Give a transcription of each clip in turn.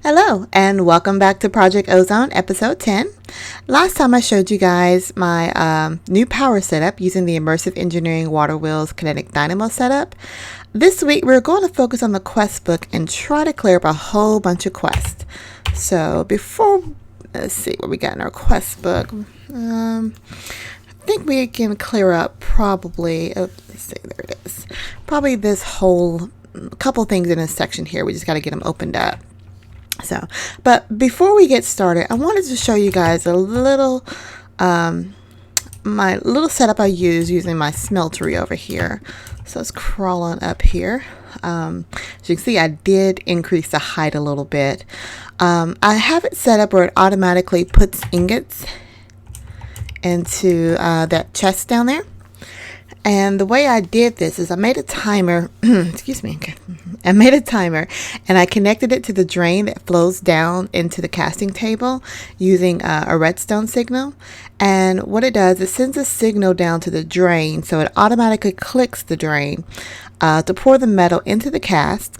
Hello, and welcome back to Project Ozone, episode 10. Last time I showed you guys my new power setup using the Immersive Engineering Water Wheels Kinetic Dynamo setup. This week, we're going to focus on the quest book and try to clear up a whole bunch of quests. So let's see what we got in our quest book. I think we can clear up probably, let's see, there it is. Probably this whole couple things in this section here. We just got to get them opened up. But before we get started, I wanted to show you guys a little, my little setup I use using my smeltery over here. So let's crawl on up here. As you can see, I did increase the height a little bit. I have it set up where it automatically puts ingots into that chest down there. And the way I did this is I made a timer, excuse me, I made a timer and I connected it to the drain that flows down into the casting table using a redstone signal. And what it does, it sends a signal down to the drain, so it automatically clicks the drain to pour the metal into the cast.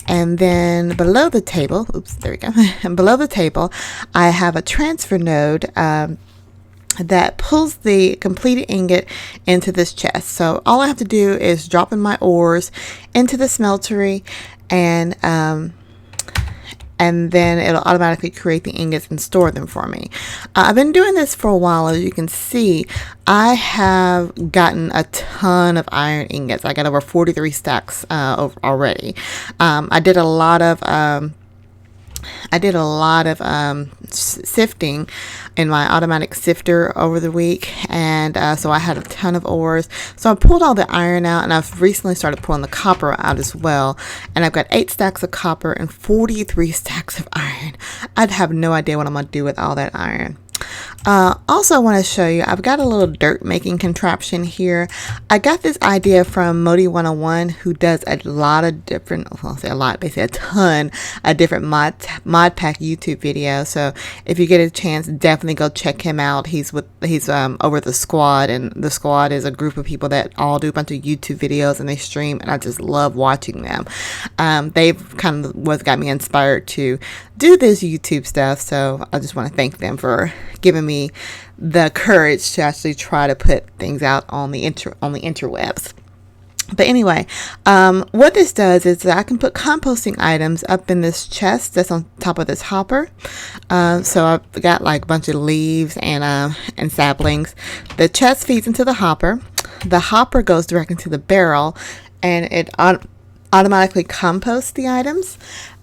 And then below the table, and below the table, I have a transfer node that pulls the completed ingot into this chest. So all I have to do is drop in my ores into the smeltery, and then it'll automatically create the ingots and store them for me. I've been doing this for a while. As you can see, I have gotten a ton of iron ingots. I got over 43 stacks already. I did a lot of sifting in my automatic sifter over the week, and so I had a ton of ores. So I pulled all the iron out, and I've recently started pulling the copper out as well. And I've got 8 stacks of copper and 43 stacks of iron. I'd have no idea what I'm gonna do with all that iron. Also, I want to show you, I've got a little dirt making contraption here. I got this idea from Modi 101, who does a lot of different, well, I'll say a lot, basically a ton of different mod pack YouTube videos. So if you get a chance, definitely go check him out. He's over the squad, and the squad is a group of people that all do a bunch of YouTube videos and they stream, and I just love watching them. They've kind of what got me inspired to do this YouTube stuff, so I just want to thank them for giving me the courage to actually try to put things out on the interwebs. But anyway, what this does is that I can put composting items up in this chest that's on top of this hopper. So I've got like a bunch of leaves and saplings. The chest feeds into the hopper. The hopper goes directly to the barrel, and it automatically composts the items.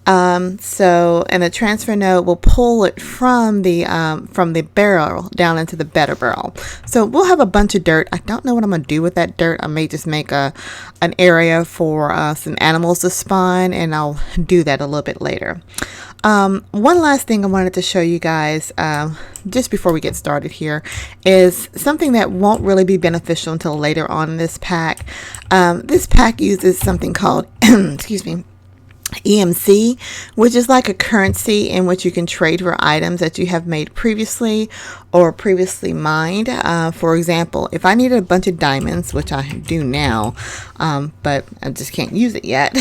And the transfer node will pull it from the barrel down into the better barrel. So we'll have a bunch of dirt. I don't know what I'm gonna do with that dirt. I may just make an area for some animals to spawn, and I'll do that a little bit later. One last thing I wanted to show you guys just before we get started here is something that won't really be beneficial until later on in this pack. This pack uses something called excuse me, EMC, which is like a currency in which you can trade for items that you have made previously or previously mined. For example, if I needed a bunch of diamonds, which I do now, but I just can't use it yet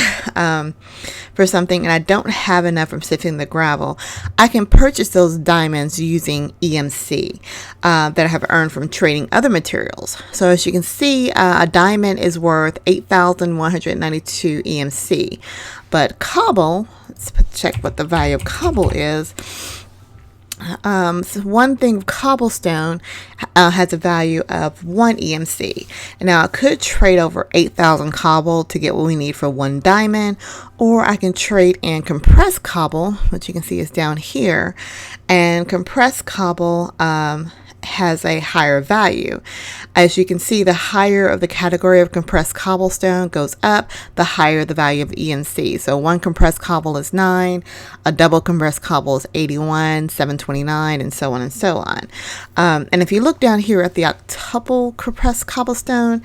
for something, and I don't have enough from sifting the gravel, I can purchase those diamonds using EMC that I have earned from trading other materials. So as you can see, a diamond is worth 8,192 EMC. But cobble, let's check what the value of cobble is. So one thing, cobblestone has a value of 1 EMC. And now I could trade over 8,000 cobble to get what we need for 1 diamond, or I can trade in compressed cobble, which you can see is down here. And compressed cobble has a higher value. As you can see, the higher of the category of compressed cobblestone goes up, the higher the value of EMC. So 1 compressed cobble is 9, a double compressed cobble is 81, 729, and so on and so on. And if you look down here at the octuple compressed cobblestone,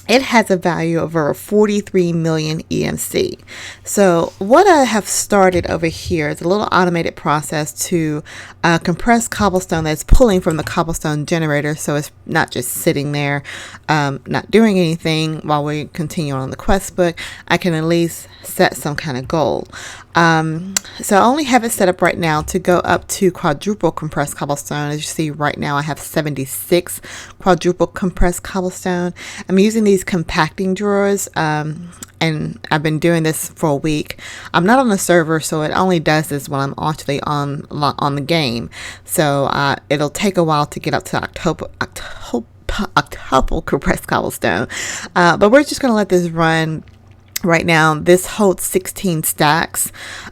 it has a value of over 43 million EMC. So what I have started over here is a little automated process to compress cobblestone that's pulling from the cobblestone generator, so it's not just sitting there not doing anything while we continue on the quest book. I can at least set some kind of goal. So I only have it set up right now to go up to quadruple compressed cobblestone. As you see right now, I have 76 quadruple compressed cobblestone. I'm using these compacting drawers, and I've been doing this for a week. I'm not on the server, so it only does this when I'm actually on the game. So it'll take a while to get up to octuple compressed cobblestone, but we're just gonna let this run. Right now, this holds 16 stacks,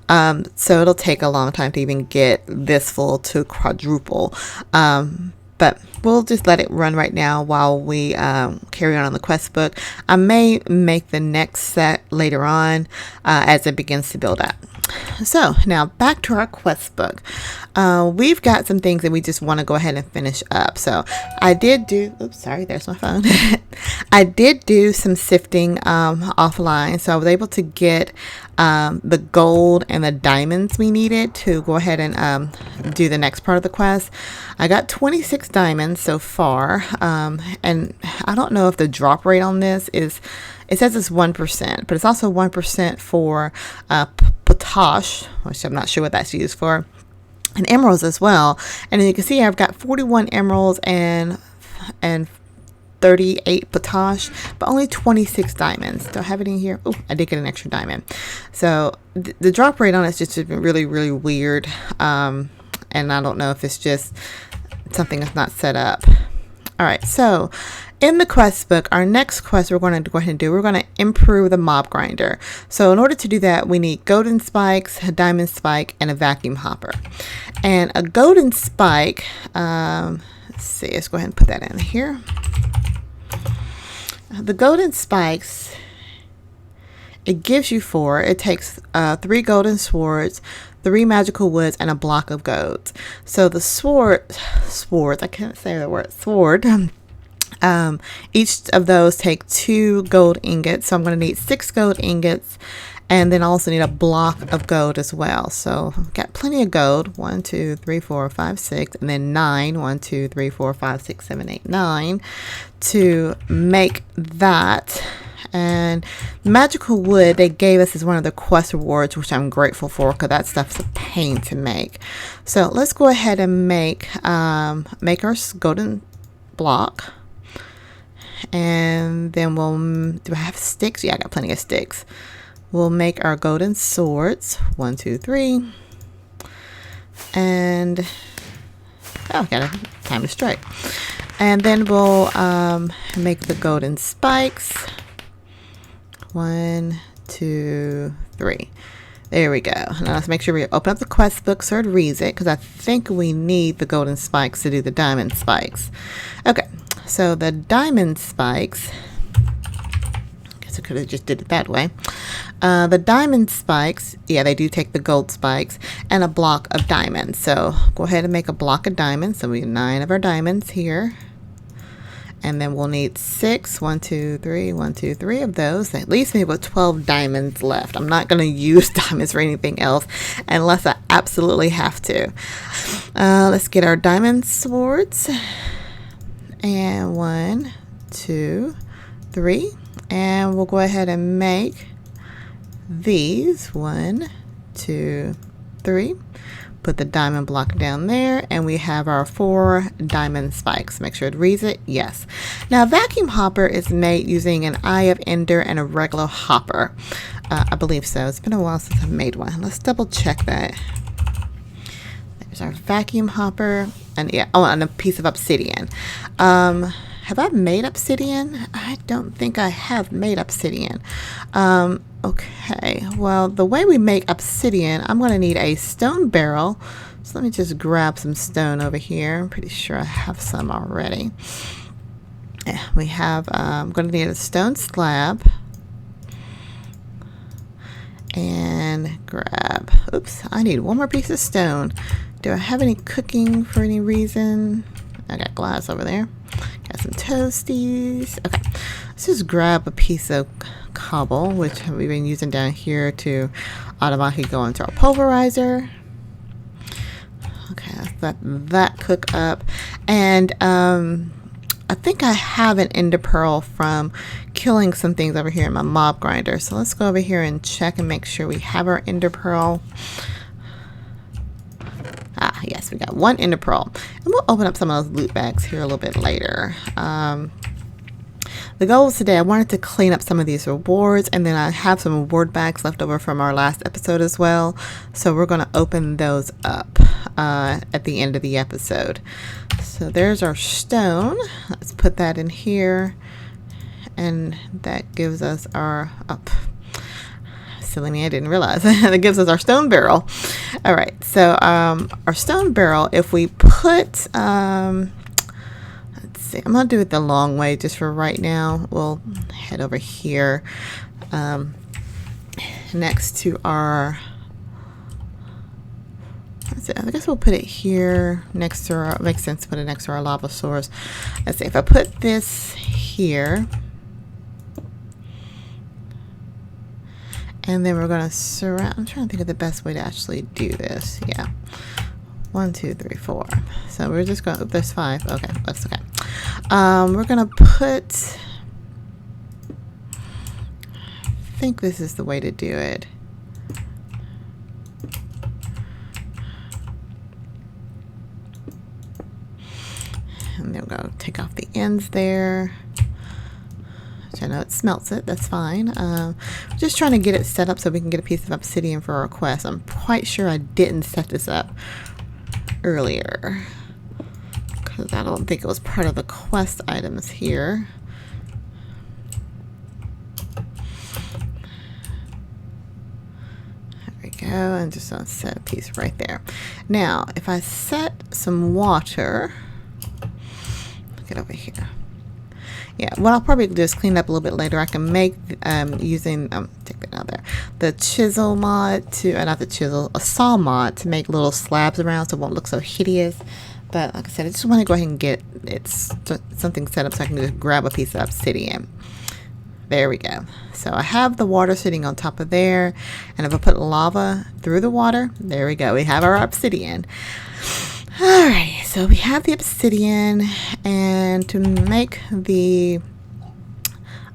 so it'll take a long time to even get this full to quadruple. But we'll just let it run right now while we carry on the quest book. I may make the next set later on as it begins to build up. So now back to our quest book. We've got some things that we just want to go ahead and finish up. So I did do, oops, sorry, there's my phone. I did do some sifting offline. So I was able to get the gold and the diamonds we needed to go ahead and do the next part of the quest. I got 26 diamonds so far. And I don't know if the drop rate on this is, it says it's 1%, but it's also 1% for potash, which I'm not sure what that's used for, and emeralds as well. And you can see I've got 41 emeralds and 38 potash, but only 26 diamonds. Do I have it in here? Oh, I did get an extra diamond. So the drop rate on it's just been really, really weird. And I don't know if it's just something that's not set up. All right, so in the quest book, our next quest we're going to go ahead and do, we're going to improve the mob grinder. So in order to do that, we need golden spikes, a diamond spike, and a vacuum hopper. And a golden spike, let's see, let's go ahead and put that in here. The golden spikes, it gives you 4. It takes 3 golden swords, 3 magical woods, and a block of gold. So the swords, I can't say the word sword. Each of those take 2 gold ingots. So I'm going to need 6 gold ingots, and then also need a block of gold as well. So I've got plenty of gold. 1, 2, 3, 4, 5, 6, and then 9. 1, 2, 3, 4, 5, 6, 7, 8, 9 to make that. And magical wood they gave us as one of the quest rewards, which I'm grateful for because that stuff's a pain to make. So let's go ahead and make our golden block. And then do I have sticks? Yeah, I got plenty of sticks. We'll make our golden swords. 1, 2, 3. And oh, got a time to strike. And then we'll make the golden spikes. 1, 2, 3. There we go. Now let's make sure we open up the quest book so it reads it, because I think we need the golden spikes to do the diamond spikes. Okay, so the diamond spikes, I guess I could have just did it that way. The diamond spikes, yeah, they do take the gold spikes and a block of diamonds. So go ahead and make a block of diamonds. So we have 9 of our diamonds here. And then we'll need 6, 1, 2, 3, 1, 2, 3 of those. At least we have 12 diamonds left. I'm not going to use diamonds for anything else unless I absolutely have to. Let's get our diamond swords. And 1, 2, 3. And we'll go ahead and make these. 1, 2, 3. Put the diamond block down there, and we have our 4 diamond spikes. Make sure it reads it. Yes. Now, vacuum hopper is made using an Eye of Ender and a regular hopper. I believe so. It's been a while since I've made one. Let's double check that. There's our vacuum hopper, and yeah, oh, and a piece of obsidian. Have I made obsidian? I don't think I have made obsidian. Okay, well, the way we make obsidian, I'm going to need a stone barrel. So let me just grab some stone over here. I'm pretty sure I have some already. Yeah, we have, I'm going to need a stone slab. And grab, oops, I need 1 more piece of stone. Do I have any cooking for any reason? I got glass over there. Got some toasties. Okay, let's just grab a piece of cobble, which we've been using down here to automatically go into our pulverizer. Okay, let's let that cook up. And I think I have an ender pearl from killing some things over here in my mob grinder. So let's go over here and check and make sure we have our ender pearl. Ah, yes, we got one ender pearl. And we'll open up some of those loot bags here a little bit later. The goal was today, I wanted to clean up some of these rewards, and then I have some reward bags left over from our last episode as well. So we're going to open those up at the end of the episode. So there's our stone. Let's put that in here. And that gives us our... silly me, I didn't realize. That gives us our stone barrel. All right, so our stone barrel, if we put... let's see, I'm going to do it the long way just for right now. We'll head over here next to our... I guess we'll put it here next to our... Makes sense to put it next to our lava source. Let's see, if I put this here... And then we're going to surround... I'm trying to think of the best way to actually do this. Yeah. 1, 2, 3, 4. So we're just going... There's 5. Okay, that's okay. We're going to put... I think this is the way to do it. And then we're going to take off the ends there. I know it smelts it, that's fine. Just trying to get it set up so we can get a piece of obsidian for our quest. I'm quite sure I didn't set this up earlier because I don't think it was part of the quest items here. There we go, and just gonna set a piece right there. Now, if I set some water, get over here. Yeah, what I'll probably do is clean it up a little bit later. I can make using take that out there, the chisel mod to not the chisel, a saw mod to make little slabs around so it won't look so hideous. But like I said, I just want to go ahead and get something set up so I can just grab a piece of obsidian. There we go. So I have the water sitting on top of there, and if I put lava through the water, there we go. We have our obsidian. Alright, so we have the obsidian, and to make the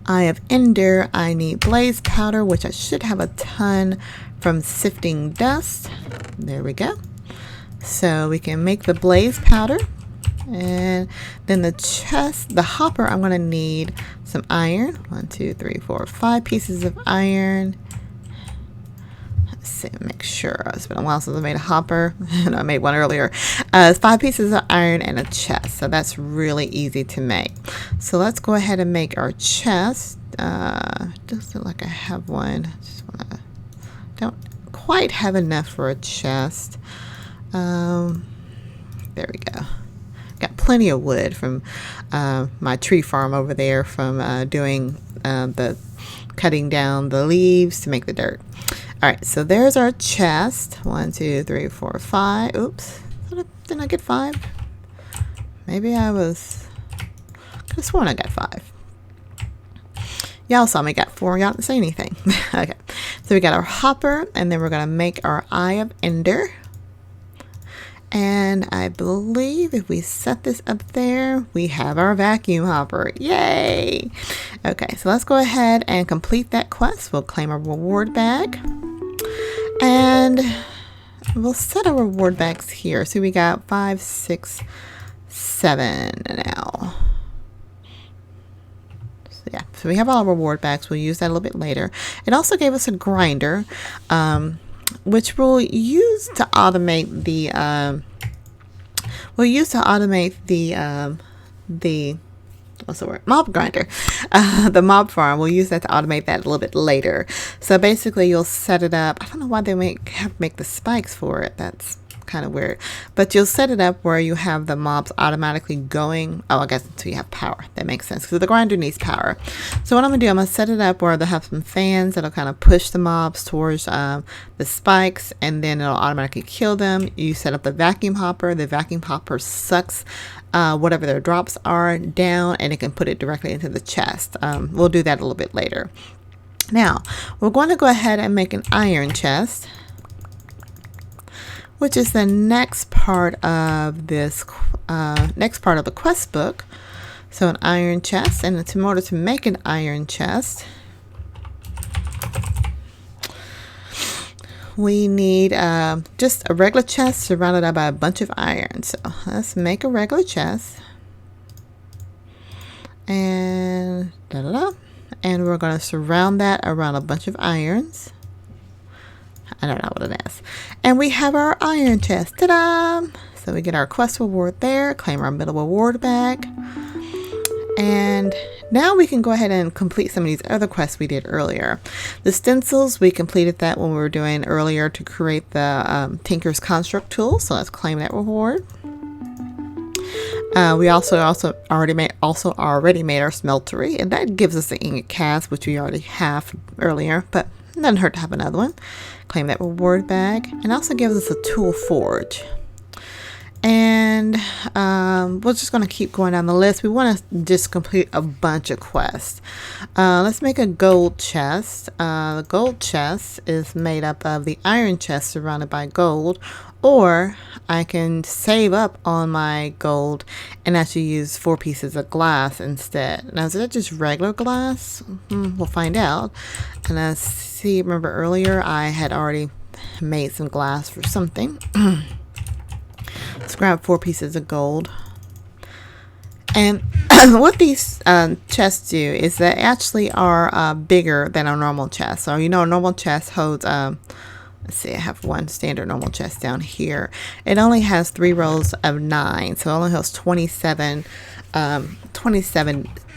Eye of Ender, I need blaze powder, which I should have a ton from sifting dust. There we go. So we can make the blaze powder, and then the chest, the hopper, I'm going to need some iron. 1, 2, 3, 4, 5 pieces of iron. Make sure. It's been a while since I made a hopper, and I made one earlier. 5 pieces of iron and a chest, so that's really easy to make. So let's go ahead and make our chest. Doesn't look like I have one. Don't quite have enough for a chest. There we go. Got plenty of wood from my tree farm over there from doing the cutting down the leaves to make the dirt. Alright, so there's our chest. 1, 2, 3, 4, 5. Oops. Didn't I get 5? Maybe I was... could have sworn I got 5. Y'all saw me got 4. Y'all didn't say anything. Okay. So we got our hopper, and then we're going to make our Eye of Ender. And I believe if we set this up there, we have our vacuum hopper. Yay! Okay, so let's go ahead and complete that quest. We'll claim a reward bag. And we'll set our reward bags here. So we got 5, 6, 7 now. So yeah, so we have all our reward bags. We'll use that a little bit later. It also gave us a grinder, which we'll use to automate the what's the word? Mob grinder. The mob farm. We'll use that to automate that a little bit later. So basically you'll set it up. I don't know why they have to make the spikes for it. That's kind of weird. But you'll set it up where you have the mobs automatically going. Oh, I guess until you have power. That makes sense because the grinder needs power. So what I'm going to do, I'm going to set it up where they'll have some fans that'll kind of push the mobs towards the spikes, and then it'll automatically kill them. You set up the vacuum hopper. The vacuum hopper sucks whatever their drops are down, and it can put it directly into the chest. We'll do that a little bit later. Now, we're going to go ahead and make an iron chest, which is the next part of this, next part of the quest book. So an iron chest, and in order to make an iron chest, we need just a regular chest surrounded by a bunch of iron. So let's make a regular chest, and and we're going to surround that around a bunch of irons. I don't know what it is. And we have our iron chest. Ta-da! So we get our quest reward there, claim our middle reward bag. And now we can go ahead and complete some of these other quests we did earlier. The stencils, we completed that when we were doing earlier to create the Tinker's Construct tool. So let's claim that reward. We also already made our smeltery, and that gives us the ingot cast, which we already have earlier, but it doesn't hurt to have another one. Claim that reward bag, and also gives us a tool forge. And we're just going to keep going down the list. We want to just complete a bunch of quests. Let's make a gold chest. The gold chest is made up of the iron chest surrounded by gold, or I can save up on my gold and actually use 4 pieces of glass instead. Now, is that just regular glass? We'll find out. And remember earlier I had already made some glass for something. Let's grab 4 pieces of gold. And what these chests do is they actually are bigger than a normal chest. So, a normal chest holds, let's see, I have one standard normal chest down here. It only has 3 rows of 9. So it only holds 27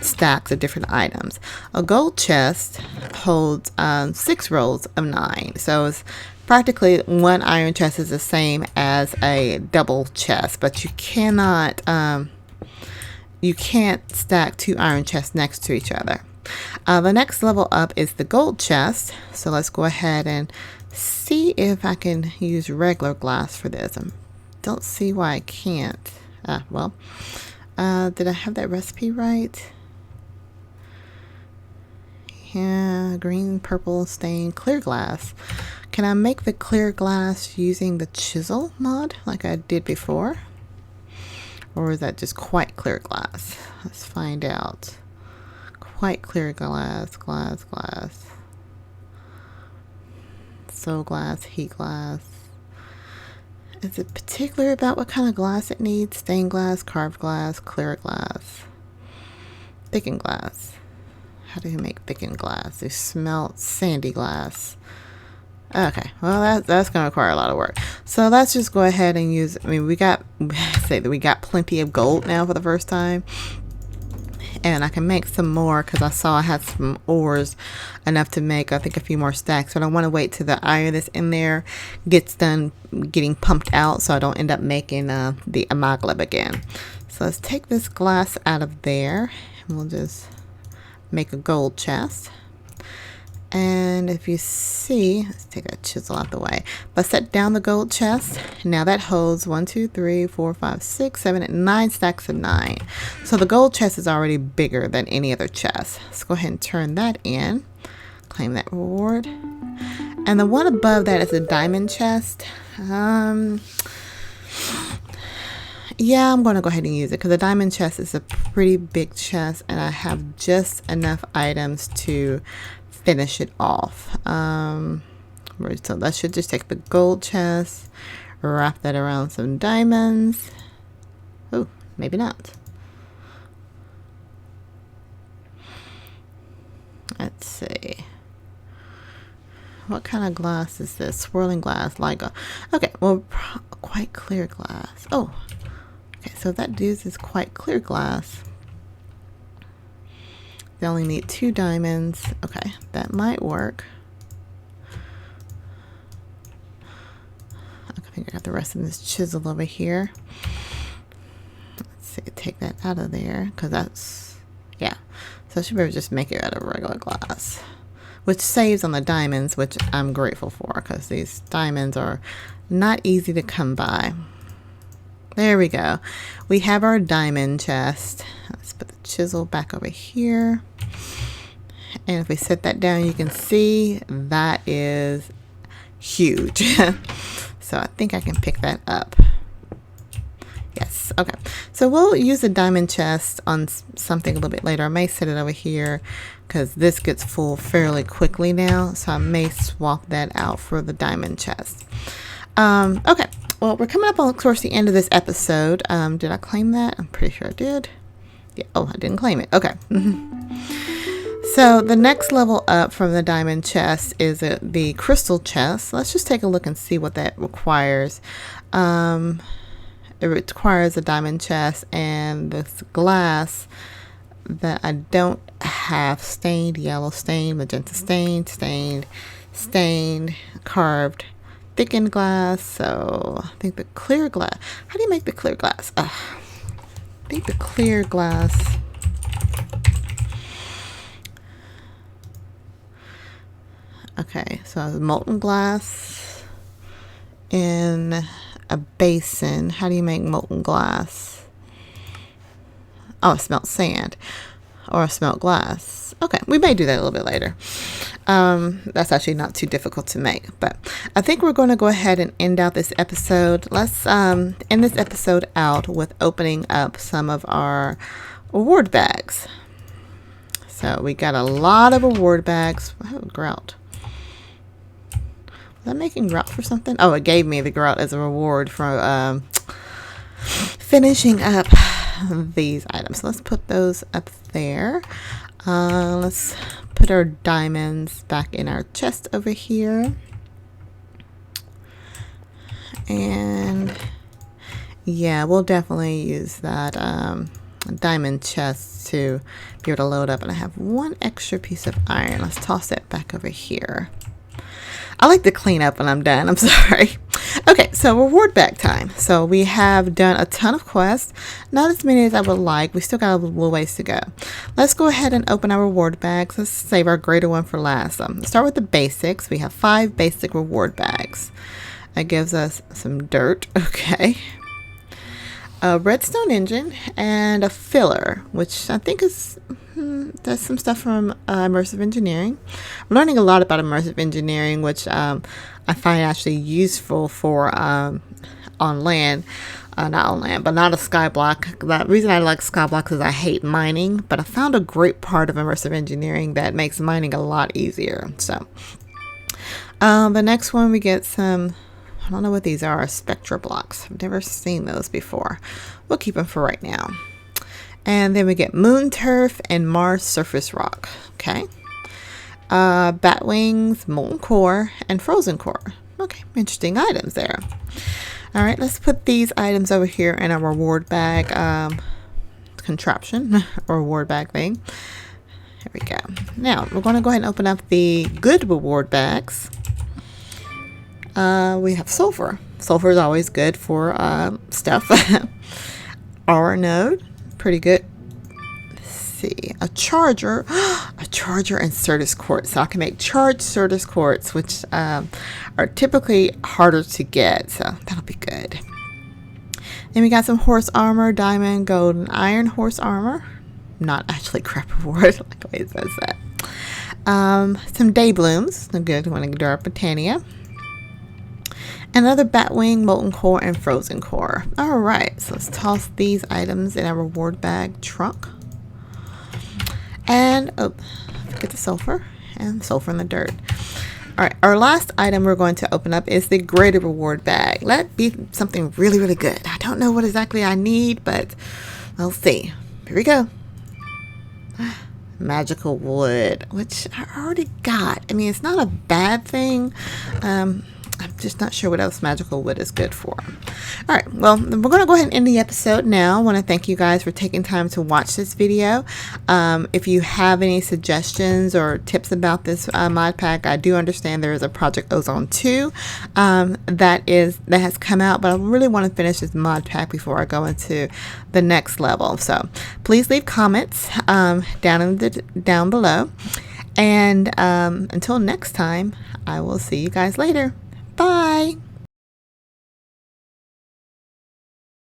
stacks of different items. A gold chest holds 6 rows of 9. So it's practically one iron chest is the same as a double chest, but you cannot you can't stack 2 iron chests next to each other. The next level up is the gold chest. So let's go ahead and see if I can use regular glass for this. I don't see why I can't. Well, did I have that recipe right? Yeah, green, purple, stain, clear glass. Can I make the clear glass using the chisel mod like I did before? Or is that just quite clear glass? Let's find out. Quite clear glass, glass. So glass, heat glass. Is it particular about what kind of glass it needs? Stained glass, carved glass, clear glass, thickened glass. How do you make thickened glass? They smelt sandy glass. Okay, well that's going to require a lot of work. So let's just go ahead and use. We got plenty of gold now for the first time, and I can make some more because I saw I had some ores enough to make I think a few more stacks. But I want to wait till the iron that's in there gets done getting pumped out, so I don't end up making the amalgam again. So let's take this glass out of there, and we'll just make a gold chest. And if you see, let's take that chisel out the way. If I set down the gold chest, now that holds 1, 2, 3, 4, 5, 6, 7, 8, 9 stacks of 9. So the gold chest is already bigger than any other chest. Let's go ahead and turn that in. Claim that reward. And the one above that is a diamond chest. Yeah, I'm going to go ahead and use it because the diamond chest is a pretty big chest, and I have just enough items to finish it off. So that should just take the gold chest, wrap that around some diamonds. Oh, maybe not. Let's see. What kind of glass is this? Swirling glass, LIGO. Okay, well, quite clear glass. Oh, okay, so that dude is quite clear glass. They only need 2 diamonds. Okay, that might work. Okay, think I got the rest of this chisel over here. Let's see, take that out of there because that's, yeah. So I should be able to just make it out of regular glass, which saves on the diamonds, which I'm grateful for because these diamonds are not easy to come by. There we go. We have our diamond chest. Let's put the chisel back over here. And if we set that down, you can see that is huge. So I think I can pick that up. Yes, okay. So we'll use the diamond chest on something a little bit later. I may set it over here because this gets full fairly quickly now. So I may swap that out for the diamond chest. Okay, well, we're coming up on towards the end of this episode. Did I claim that? I'm pretty sure I did. Yeah. Oh, I didn't claim it. Okay. So the next level up from the diamond chest is the crystal chest. Let's just take a look and see what that requires. It requires a diamond chest and this glass that I don't have stained, yellow stained, magenta stained, carved, thickened glass. So I think the clear glass. How do you make the clear glass? I think the clear glass. Okay, so molten glass in a basin. How do you make molten glass? Oh, I smelt sand or I smelt glass. Okay, we may do that a little bit later. That's actually not too difficult to make, but I think we're going to go ahead and end out this episode. Let's end this episode out with opening up some of our award bags. So we got a lot of award bags. I have a grout. Was I making grout for something? Oh, it gave me the grout as a reward for finishing up these items. So let's put those up there. Let's put our diamonds back in our chest over here. And yeah, we'll definitely use that diamond chest to be able to load up. And I have one extra piece of iron. Let's toss that back over here. I like to clean up when I'm done. I'm sorry. Okay, so reward bag time. So we have done a ton of quests. Not as many as I would like. We still got a little ways to go. Let's go ahead and open our reward bags. Let's save our greater one for last. Start with the basics. We have 5 basic reward bags. That gives us some dirt. Okay. A redstone engine and a filler, which I think is that's some stuff from immersive engineering. I'm learning a lot about immersive engineering, which I find actually useful for on land. Not on land, but not a skyblock. The reason I like skyblock is I hate mining, but I found a great part of immersive engineering that makes mining a lot easier. So the next one we get some, I don't know what these are, spectra blocks. I've never seen those before. We'll keep them for right now. And then we get moon turf and Mars surface rock. Okay. Bat wings, molten core, and frozen core. Okay, interesting items there. All right, let's put these items over here in our reward bag contraption or reward bag thing. Here we go. Now we're going to go ahead and open up the good reward bags. We have sulfur. Sulfur is always good for stuff. Our node, pretty good. Let's see, a charger and Certus quartz. So I can make charged Certus quartz, which are typically harder to get. So that'll be good. Then we got some horse armor, diamond, gold, and iron horse armor. Not actually crap reward, like the way it says that. Some day blooms. I'm good. Want to do our Britannia. Another batwing, molten core, and frozen core. All right, so let's toss these items in our reward bag trunk. And forget the sulfur and sulfur in the dirt. All right, our last item we're going to open up is the greater reward bag. Let be something really, really good. I don't know what exactly I need, but we'll see. Here we go. Magical wood, which I already got. I mean, it's not a bad thing. I'm just not sure what else magical wood is good for. All right, well, we're going to go ahead and end the episode now. I want to thank you guys for taking time to watch this video. If you have any suggestions or tips about this mod pack, I do understand there is a Project Ozone 2 that has come out, but I really want to finish this mod pack before I go into the next level. So please leave comments down below. And until next time, I will see you guys later. Bye.